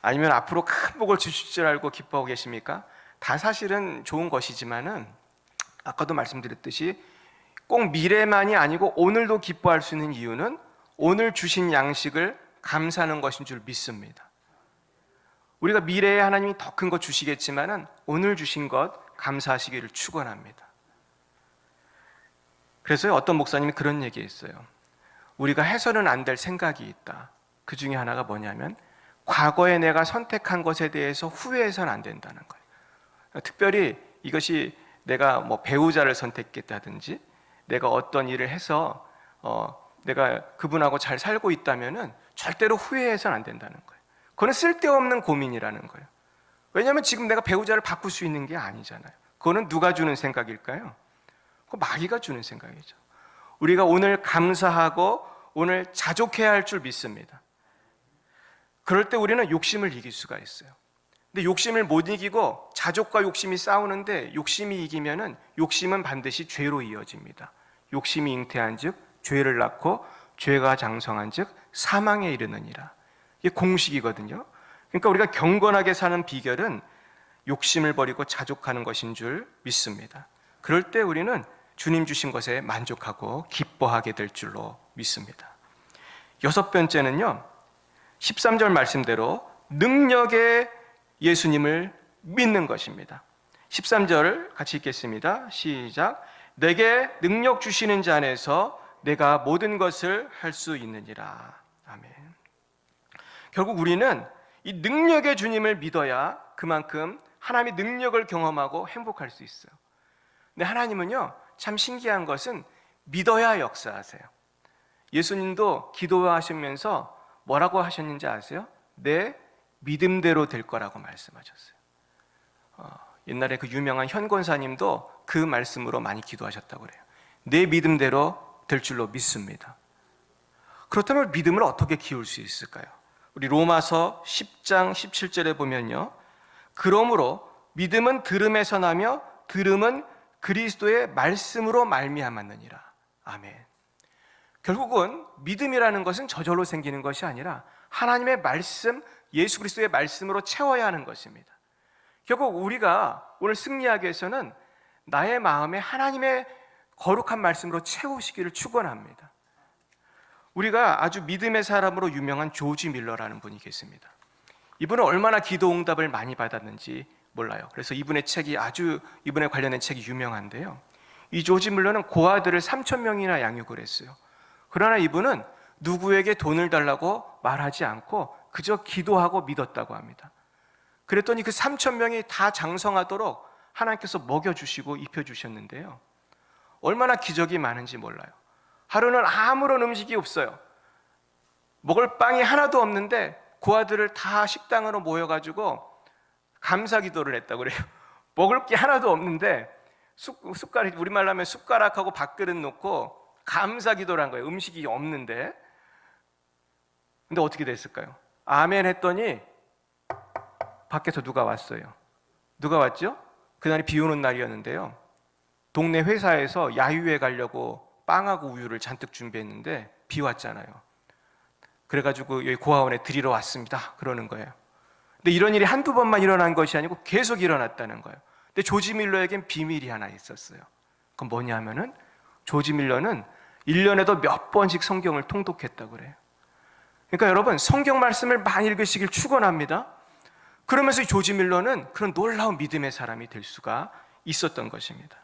아니면 앞으로 큰 복을 주실 줄 알고 기뻐하고 계십니까? 다 사실은 좋은 것이지만은 아까도 말씀드렸듯이 꼭 미래만이 아니고 오늘도 기뻐할 수 있는 이유는 오늘 주신 양식을 감사하는 것인 줄 믿습니다. 우리가 미래에 하나님이 더 큰 것 주시겠지만은 오늘 주신 것 감사하시기를 축원합니다. 그래서 어떤 목사님이 그런 얘기했어요. 우리가 해서는 안 될 생각이 있다. 그 중에 하나가 뭐냐면 과거에 내가 선택한 것에 대해서 후회해서는 안 된다는 거예요. 특별히 이것이 내가 뭐 배우자를 선택했다든지 내가 어떤 일을 해서 내가 그분하고 잘 살고 있다면은 절대로 후회해서는 안 된다는 거예요. 그건 쓸데없는 고민이라는 거예요. 왜냐하면 지금 내가 배우자를 바꿀 수 있는 게 아니잖아요. 그거는 누가 주는 생각일까요? 그거 마귀가 주는 생각이죠. 우리가 오늘 감사하고 오늘 자족해야 할 줄 믿습니다. 그럴 때 우리는 욕심을 이길 수가 있어요. 근데 욕심을 못 이기고 자족과 욕심이 싸우는데 욕심이 이기면은 욕심은 반드시 죄로 이어집니다. 욕심이 잉태한즉 죄를 낳고 죄가 장성한즉 사망에 이르느니라. 이게 공식이거든요. 그러니까 우리가 경건하게 사는 비결은 욕심을 버리고 자족하는 것인 줄 믿습니다. 그럴 때 우리는 주님 주신 것에 만족하고 기뻐하게 될 줄로 믿습니다. 여섯 번째는요, 13절 말씀대로 능력의 예수님을 믿는 것입니다. 13절 같이 읽겠습니다. 시작. 내게 능력 주시는 자 안에서 내가 모든 것을 할 수 있느니라. 아멘. 결국 우리는 이 능력의 주님을 믿어야 그만큼 하나님의 능력을 경험하고 행복할 수 있어요. 근데 하나님은요, 참 신기한 것은 믿어야 역사하세요. 예수님도 기도하시면서 뭐라고 하셨는지 아세요? 내 믿음대로 될 거라고 말씀하셨어요. 옛날에 그 유명한 현 권사님도 그 말씀으로 많이 기도하셨다고 그래요. 내 믿음대로 될 줄로 믿습니다. 그렇다면 믿음을 어떻게 키울 수 있을까요? 우리 로마서 10장 17절에 보면요, 그러므로 믿음은 들음에서 나며 들음은 그리스도의 말씀으로 말미암았느니라. 아멘. 결국은 믿음이라는 것은 저절로 생기는 것이 아니라 하나님의 말씀, 예수 그리스도의 말씀으로 채워야 하는 것입니다. 결국 우리가 오늘 승리하기 위해서는 나의 마음에 하나님의 거룩한 말씀으로 채우시기를 축원합니다. 우리가 아주 믿음의 사람으로 유명한 조지 밀러라는 분이 계십니다. 이분은 얼마나 기도 응답을 많이 받았는지 몰라요. 그래서 이분의 이분에 관련된 책이 유명한데요. 이 조지 밀러는 고아들을 3,000명이나 양육을 했어요. 그러나 이분은 누구에게 돈을 달라고 말하지 않고 그저 기도하고 믿었다고 합니다. 그랬더니 그 3,000명이 다 장성하도록 하나님께서 먹여주시고 입혀주셨는데요. 얼마나 기적이 많은지 몰라요. 하루는 아무런 음식이 없어요. 먹을 빵이 하나도 없는데 고아들을 다 식당으로 모여가지고 감사 기도를 했다고 그래요. 먹을 게 하나도 없는데 숟가락, 우리말로 하면 숟가락하고 밥그릇 놓고 감사 기도를 한 거예요. 음식이 없는데. 근데 어떻게 됐을까요? 아멘 했더니 밖에서 누가 왔어요. 누가 왔죠? 그날이 비 오는 날이었는데요. 동네 회사에서 야유회 가려고 빵하고 우유를 잔뜩 준비했는데 비 왔잖아요. 그래가지고 여기 고아원에 드리러 왔습니다. 그러는 거예요. 근데 이런 일이 한두 번만 일어난 것이 아니고 계속 일어났다는 거예요. 근데 조지 밀러에겐 비밀이 하나 있었어요. 그건 뭐냐 하면은 조지 밀러는 1년에도 몇 번씩 성경을 통독했다고 그래요. 그러니까 여러분, 성경 말씀을 많이 읽으시길 축원합니다. 그러면서 조지 밀러는 그런 놀라운 믿음의 사람이 될 수가 있었던 것입니다.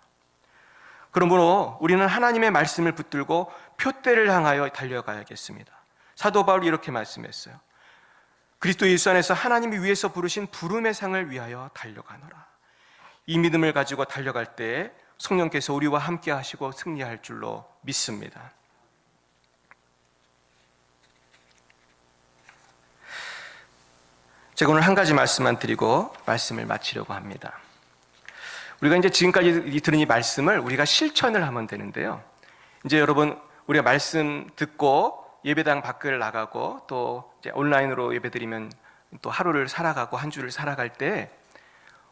그러므로 우리는 하나님의 말씀을 붙들고 표대를 향하여 달려가야겠습니다. 사도 바울이 이렇게 말씀했어요. 그리스도 예수 안에서 하나님이 위에서 부르신 부름의 상을 위하여 달려가노라. 이 믿음을 가지고 달려갈 때 성령께서 우리와 함께 하시고 승리할 줄로 믿습니다. 제가 오늘 한 가지 말씀만 드리고 말씀을 마치려고 합니다. 우리가 이제 지금까지 들은 이 말씀을 우리가 실천을 하면 되는데요. 이제 여러분, 우리가 말씀 듣고 예배당 밖을 나가고 또 이제 온라인으로 예배드리면 또 하루를 살아가고 한 주를 살아갈 때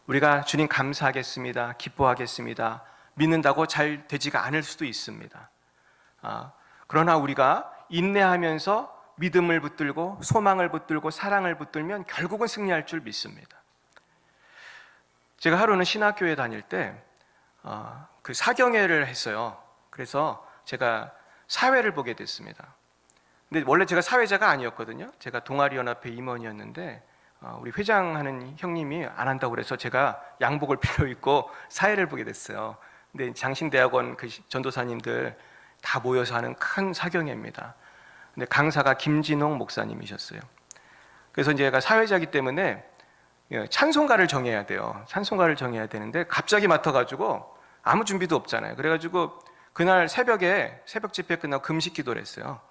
우리가 주님 감사하겠습니다, 기뻐하겠습니다, 믿는다고 잘 되지가 않을 수도 있습니다. 그러나 우리가 인내하면서 믿음을 붙들고 소망을 붙들고 사랑을 붙들면 결국은 승리할 줄 믿습니다. 제가 하루는 신학교에 다닐 때 그 사경회를 했어요. 그래서 제가 사회를 보게 됐습니다. 근데 원래 제가 사회자가 아니었거든요. 제가 동아리연합회 임원이었는데 우리 회장하는 형님이 안 한다고 그래서 제가 양복을 필요 입고 사회를 보게 됐어요. 근데 장신대학원 그 전도사님들 다 모여서 하는 큰 사경회입니다. 근데 강사가 김진홍 목사님이셨어요. 그래서 이제 제가 사회자이기 때문에 찬송가를 정해야 돼요. 찬송가를 정해야 되는데 갑자기 맡아가지고 아무 준비도 없잖아요. 그래가지고 그날 새벽에 새벽 집회 끝나고 금식 기도를 했어요.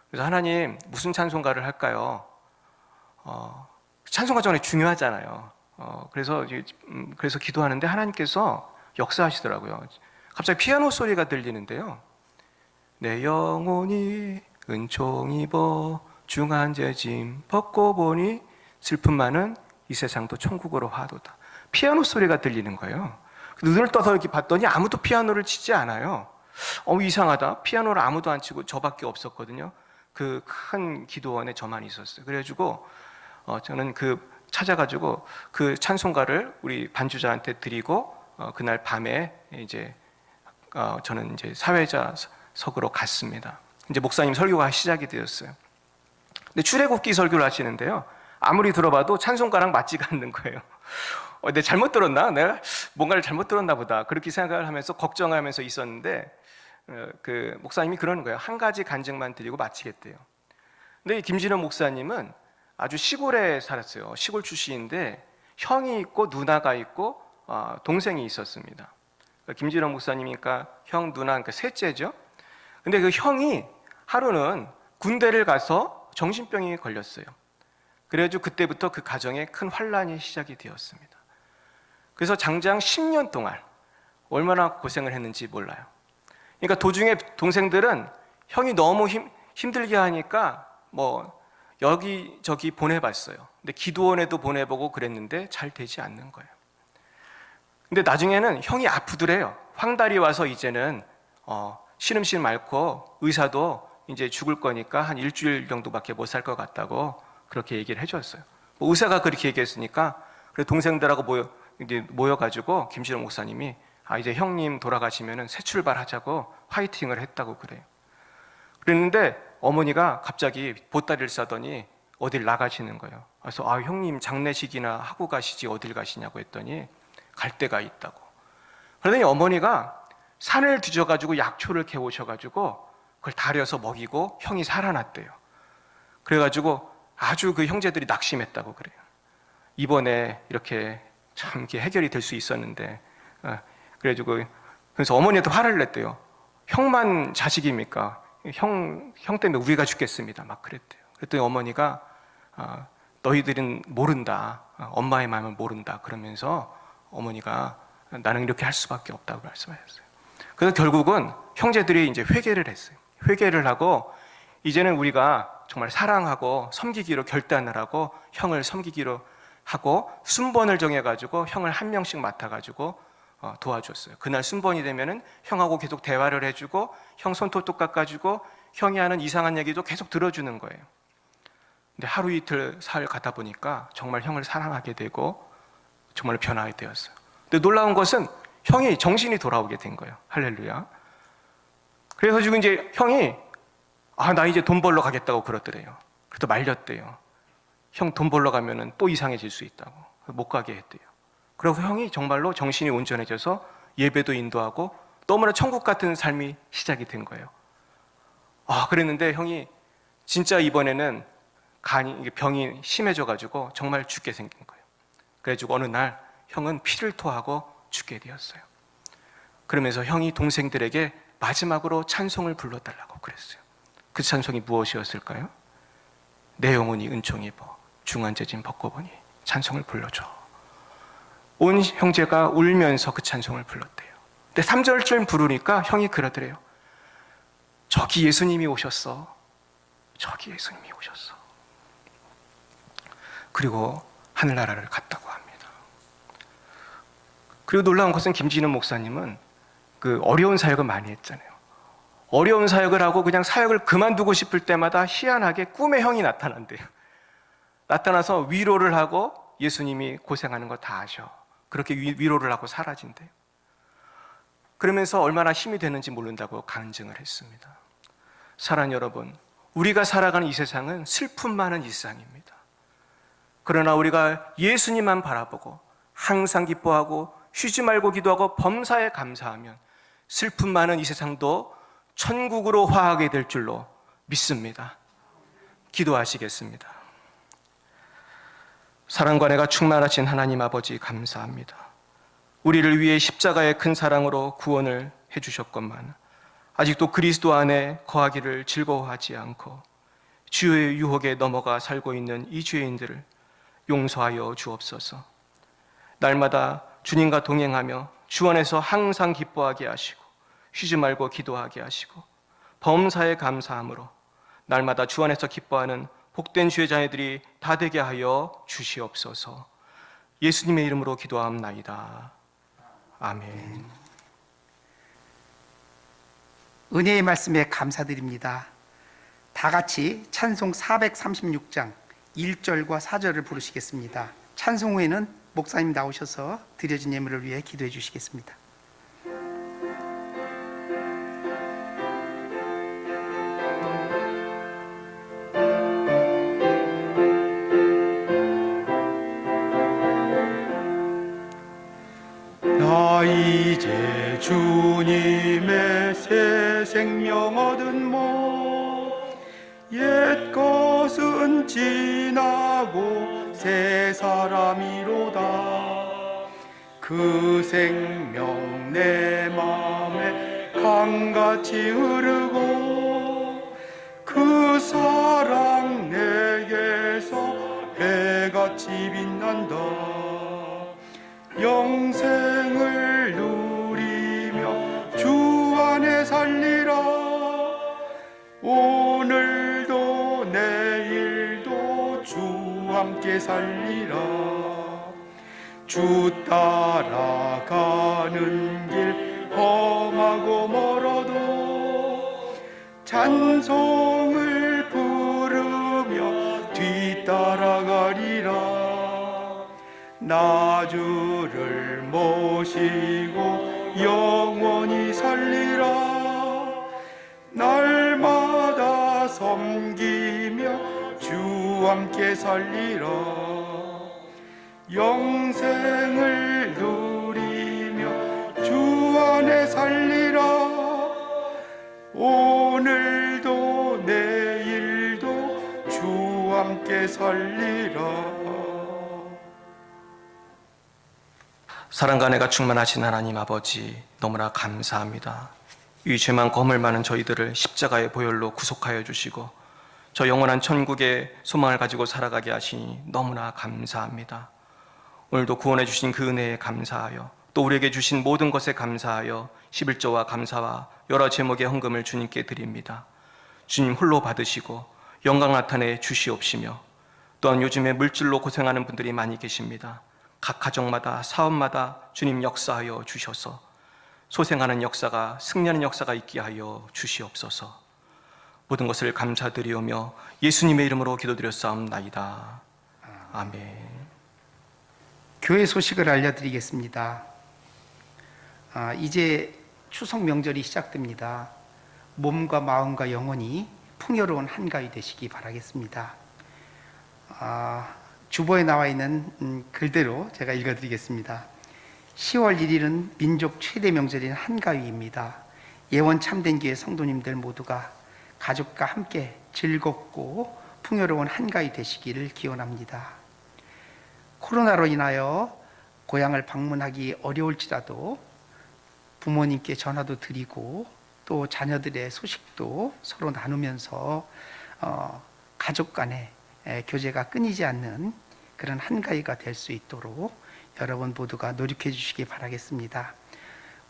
그래서 하나님, 무슨 찬송가를 할까요? 찬송가 정말 중요하잖아요. 그래서 기도하는데 하나님께서 역사하시더라고요. 갑자기 피아노 소리가 들리는데요. 내 영혼이 은총 입어 중한 죄짐 벗고 보니 슬픔 많은 이 세상도 천국으로 화도다. 피아노 소리가 들리는 거예요. 눈을 떠서 이렇게 봤더니 아무도 피아노를 치지 않아요. 이상하다. 피아노를 아무도 안 치고 저밖에 없었거든요. 그 큰 기도원에 저만 있었어요. 그래가지고 저는 찾아가지고 그 찬송가를 우리 반주자한테 드리고 그날 밤에 이제 저는 이제 사회자석으로 갔습니다. 이제 목사님 설교가 시작이 되었어요. 근데 출애굽기 설교를 하시는데요. 아무리 들어봐도 찬송가랑 맞지가 않는 거예요. 내가 잘못 들었나? 내가 뭔가를 잘못 들었나 보다. 그렇게 생각을 하면서 걱정하면서 있었는데 그 목사님이 그러는 거예요. 한 가지 간증만 드리고 마치겠대요. 근데 이 김진호 목사님은 아주 시골에 살았어요. 시골 출신인데 형이 있고 누나가 있고 동생이 있었습니다. 김진호 목사님이니까 형, 누나, 그러니까 셋째죠. 근데 그 형이 하루는 군대를 가서 정신병이 걸렸어요. 그래가지고 그때부터 그 가정에 큰 환란이 시작이 되었습니다. 그래서 장장 10년 동안 얼마나 고생을 했는지 몰라요. 그러니까 도중에 동생들은 형이 너무 힘들게 하니까 뭐 여기저기 보내봤어요. 근데 기도원에도 보내보고 그랬는데 잘 되지 않는 거예요. 근데 나중에는 형이 아프더래요. 황달이 와서 이제는 시름시름 앓고 의사도 이제 죽을 거니까 한 일주일 정도밖에 못 살 것 같다고 그렇게 얘기를 해줬어요. 뭐 의사가 그렇게 얘기했으니까 그래 동생들하고 모여가지고 김신호 목사님이 이제 형님 돌아가시면은 새 출발하자고 화이팅을 했다고 그래요. 그랬는데 어머니가 갑자기 보따리를 싸더니 어딜 나가시는 거예요. 그래서 형님 장례식이나 하고 가시지 어딜 가시냐고 했더니 갈 데가 있다고. 그러더니 어머니가 산을 뒤져가지고 약초를 캐오셔가지고 그걸 다려서 먹이고 형이 살아났대요. 그래가지고 아주 그 형제들이 낙심했다고 그래요. 이번에 이렇게 참 이렇게 해결이 될 수 있었는데, 그래가지고 그래서 어머니한테 화를 냈대요. 형만 자식입니까? 형 때문에 우리가 죽겠습니다. 막 그랬대요. 그랬더니 어머니가 너희들은 모른다. 엄마의 마음을 모른다. 그러면서 어머니가 나는 이렇게 할 수밖에 없다고 말씀하셨어요. 그래서 결국은 형제들이 이제 회개를 했어요. 회개를 하고 이제는 우리가 정말 사랑하고 섬기기로 결단을 하고 형을 섬기기로 하고 순번을 정해가지고 형을 한 명씩 맡아가지고 도와줬어요. 그날 순번이 되면은 형하고 계속 대화를 해주고 형 손톱도 깎아주고 형이 하는 이상한 얘기도 계속 들어주는 거예요. 근데 하루 이틀 사흘 가다 보니까 정말 형을 사랑하게 되고 정말 변하게 되었어요. 근데 놀라운 것은 형이 정신이 돌아오게 된 거예요. 할렐루야. 그래서 지금 이제 형이 나 이제 돈 벌러 가겠다고 그러더래요. 그래도 말렸대요. 형 돈 벌러 가면은 또 이상해질 수 있다고. 못 가게 했대요. 그래서 형이 정말로 정신이 온전해져서 예배도 인도하고 너무나 천국 같은 삶이 시작이 된 거예요. 그랬는데 형이 진짜 이번에는 병이 심해져가지고 정말 죽게 생긴 거예요. 그래가지고 어느 날 형은 피를 토하고 죽게 되었어요. 그러면서 형이 동생들에게 마지막으로 찬송을 불러달라고 그랬어요. 그 찬송이 무엇이었을까요? 내 영혼이 은총이 입어 중한 재진 벗고 보니 찬송을 불러줘. 온 형제가 울면서 그 찬송을 불렀대요. 근데 3절쯤 부르니까 형이 그러더래요. 저기 예수님이 오셨어. 저기 예수님이 오셨어. 그리고 하늘나라를 갔다고 합니다. 그리고 놀라운 것은 김진우 목사님은 그 어려운 사역을 많이 했잖아요. 어려운 사역을 하고 그냥 사역을 그만두고 싶을 때마다 희한하게 꿈에 형이 나타난대요. 나타나서 위로를 하고 예수님이 고생하는 거 다 아셔. 그렇게 위로를 하고 사라진대요. 그러면서 얼마나 힘이 되는지 모른다고 간증을 했습니다. 사랑하는 여러분, 우리가 살아가는 이 세상은 슬픔 많은 이 세상입니다. 그러나 우리가 예수님만 바라보고 항상 기뻐하고 쉬지 말고 기도하고 범사에 감사하면 슬픔 많은 이 세상도 천국으로 화하게 될 줄로 믿습니다. 기도하시겠습니다. 사랑과 내가 충만하신 하나님 아버지 감사합니다. 우리를 위해 십자가의 큰 사랑으로 구원을 해주셨건만 아직도 그리스도 안에 거하기를 즐거워하지 않고 주의 유혹에 넘어가 살고 있는 이 죄인들을 용서하여 주옵소서. 날마다 주님과 동행하며 주 안에서 항상 기뻐하게 하시고 쉬지 말고 기도하게 하시고 범사에 감사함으로 날마다 주 안에서 기뻐하는 복된 주의 자녀들이 다 되게 하여 주시옵소서. 예수님의 이름으로 기도하옵나이다. 아멘. 은혜의 말씀에 감사드립니다. 다 같이 찬송 436장 1절과 4절을 부르시겠습니다. 찬송 후에는 목사님 나오셔서 드려진 예물을 위해 기도해 주시겠습니다. 나 이제 주님의 새 생명 얻은 옛 것은 지나고 새 사람이로다. 그 생명 내 맘에 강같이 흐르고 그 그 사랑 내게서 해같이 빛난다. 영생을 누리며 주 안에 살리라. 오늘도 내일도 주 함께 살리라. 주 따라가는 길 험하고 멀어도 찬송을 부르며 뒤따라가리라. 나 주를 모시고 영원히 살리라. 날마다 섬기며 주 함께 살리라. 영생을 누리며 주 안에 살리라. 오늘도 내일도 주 함께 살리라. 사랑과 은혜가 충만하신 하나님 아버지, 너무나 감사합니다. 이 죄만 거물 많은 저희들을 십자가의 보혈로 구속하여 주시고 저 영원한 천국의 소망을 가지고 살아가게 하시니 너무나 감사합니다. 오늘도 구원해 주신 그 은혜에 감사하여, 또 우리에게 주신 모든 것에 감사하여 11조와 감사와 여러 제목의 헌금을 주님께 드립니다. 주님 홀로 받으시고 영광 나타내 주시옵시며, 또한 요즘에 물질로 고생하는 분들이 많이 계십니다. 각 가정마다 사업마다 주님 역사하여 주셔서 소생하는 역사가, 승리하는 역사가 있게 하여 주시옵소서. 모든 것을 감사드리오며 예수님의 이름으로 기도드렸사옵나이다. 아멘. 교회 소식을 알려드리겠습니다. 이제 추석 명절이 시작됩니다. 몸과 마음과 영혼이 풍요로운 한가위 되시기 바라겠습니다. 주보에 나와 있는 글대로 제가 읽어드리겠습니다. 10월 1일은 민족 최대 명절인 한가위입니다. 예원 참된 교회 성도님들 모두가 가족과 함께 즐겁고 풍요로운 한가위 되시기를 기원합니다. 코로나로 인하여 고향을 방문하기 어려울지라도 부모님께 전화도 드리고 또 자녀들의 소식도 서로 나누면서 가족 간의 교제가 끊이지 않는 그런 한가위가 될 수 있도록 여러분 모두가 노력해 주시기 바라겠습니다.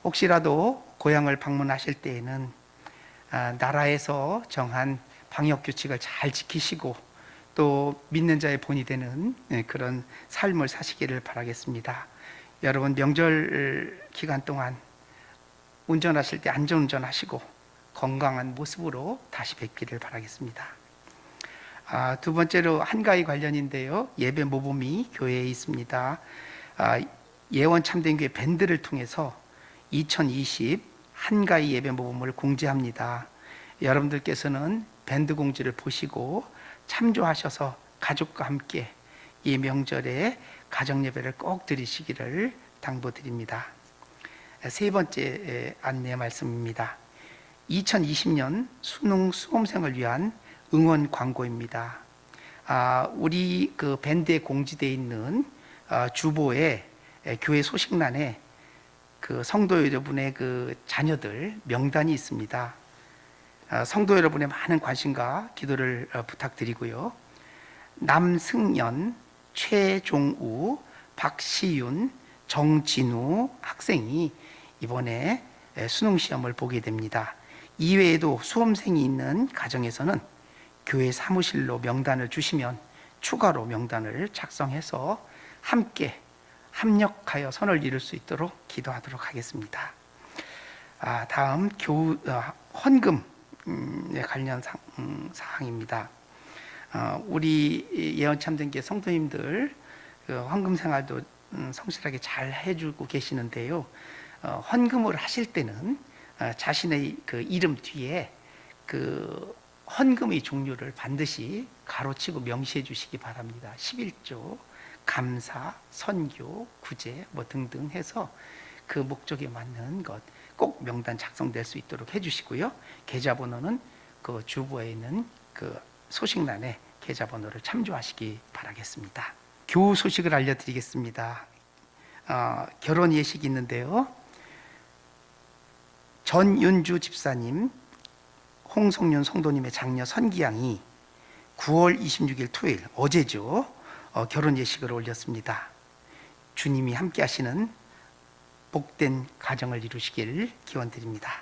혹시라도 고향을 방문하실 때에는 나라에서 정한 방역 규칙을 잘 지키시고 또 믿는 자의 본이 되는 그런 삶을 사시기를 바라겠습니다. 여러분 명절 기간 동안 운전하실 때 안전운전하시고 건강한 모습으로 다시 뵙기를 바라겠습니다. 두 번째로 한가위 관련인데요. 예배 모범이 교회에 있습니다. 예원 참된교회 밴드를 통해서 2020 한가위 예배 모범을 공지합니다. 여러분들께서는 밴드 공지를 보시고 참조하셔서 가족과 함께 이 명절에 가정 예배를 꼭 드리시기를 당부드립니다. 세 번째 안내 말씀입니다. 2020년 수능 수험생을 위한 응원 광고입니다. 우리 그 밴드에 공지되어 있는 주보에 교회 소식란에 그 성도 여러분의 그 자녀들 명단이 있습니다. 성도 여러분의 많은 관심과 기도를 부탁드리고요. 남승연, 최종우, 박시윤, 정진우 학생이 이번에 수능 시험을 보게 됩니다. 이외에도 수험생이 있는 가정에서는 교회 사무실로 명단을 주시면 추가로 명단을 작성해서 함께 합력하여 선을 이룰 수 있도록 기도하도록 하겠습니다. 다음 헌금에 관련 사항입니다. 우리 예언참된교회 성도님들 헌금 생활도 성실하게 잘 해주고 계시는데요. 헌금을 하실 때는 자신의 그 이름 뒤에 그 헌금의 종류를 반드시 가로치고 명시해 주시기 바랍니다. 11조, 감사, 선교, 구제 등등 해서 그 목적에 맞는 것 꼭 명단 작성될 수 있도록 해주시고요. 계좌번호는 그 주보에 있는 그 소식란에 계좌번호를 참조하시기 바라겠습니다. 교우 소식을 알려드리겠습니다. 결혼 예식이 있는데요. 전윤주 집사님 홍성윤 성도님의 장녀 선기양이 9월 26일 토요일 어제죠. 결혼 예식을 올렸습니다. 주님이 함께 하시는 복된 가정을 이루시길 기원드립니다.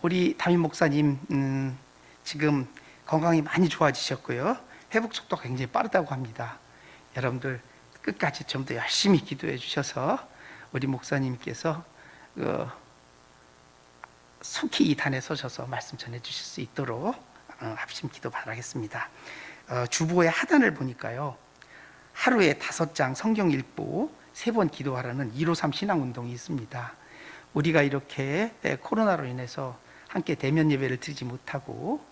우리 담임 목사님 지금 건강이 많이 좋아지셨고요. 회복 속도가 굉장히 빠르다고 합니다. 여러분들 끝까지 좀 더 열심히 기도해 주셔서 우리 목사님께서 속히 이 단에 서셔서 말씀 전해 주실 수 있도록 합심 기도 바라겠습니다. 주보의 하단을 보니까요, 하루에 5장 성경 읽고 3번 기도하라는 153 신앙운동이 있습니다. 우리가 이렇게 코로나로 인해서 함께 대면 예배를 드리지 못하고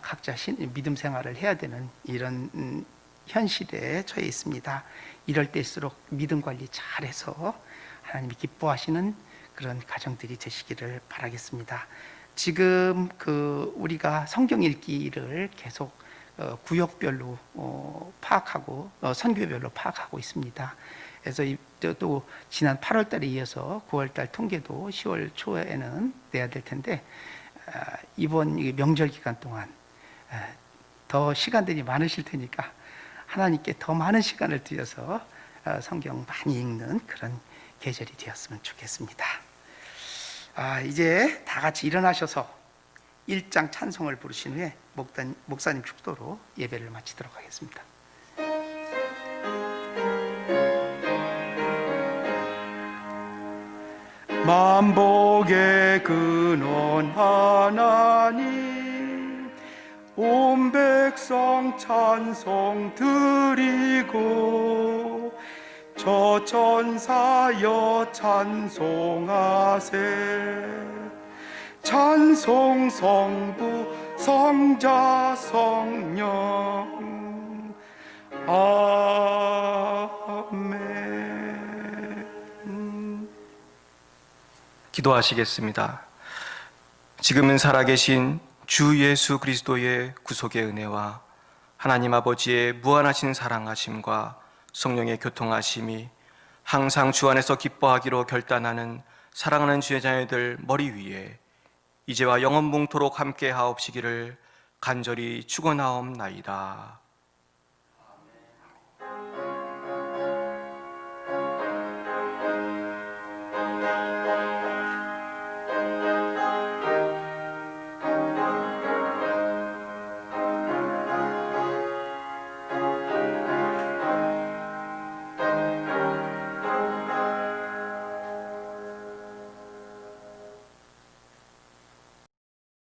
각자 믿음 생활을 해야 되는 이런 현실에 처해 있습니다. 이럴 때일수록 믿음 관리 잘해서 하나님이 기뻐하시는 그런 가정들이 되시기를 바라겠습니다. 지금 우리가 성경 읽기를 계속 구역별로 파악하고 선교별로 파악하고 있습니다. 그래서 또 지난 8월 달에 이어서 9월 달 통계도 10월 초에는 내야 될 텐데, 이번 명절 기간 동안 더 시간들이 많으실 테니까 하나님께 더 많은 시간을 들여서 성경 많이 읽는 그런 계절이 되었으면 좋겠습니다. 이제 다 같이 일어나셔서 1장 찬송을 부르신 후에 목사님 축도로 예배를 마치도록 하겠습니다. 만복의 근원 하나님, 온 백성 찬송 드리고 저 천사여 찬송하세. 찬송 성부 성자 성령 아멘. 기도하시겠습니다. 지금은 살아계신 주 예수 그리스도의 구속의 은혜와 하나님 아버지의 무한하신 사랑하심과 성령의 교통하심이 항상 주 안에서 기뻐하기로 결단하는 사랑하는 주의 자녀들 머리 위에 이제와 영원뭉토록 함께 하옵시기를 간절히 축원하옵나이다.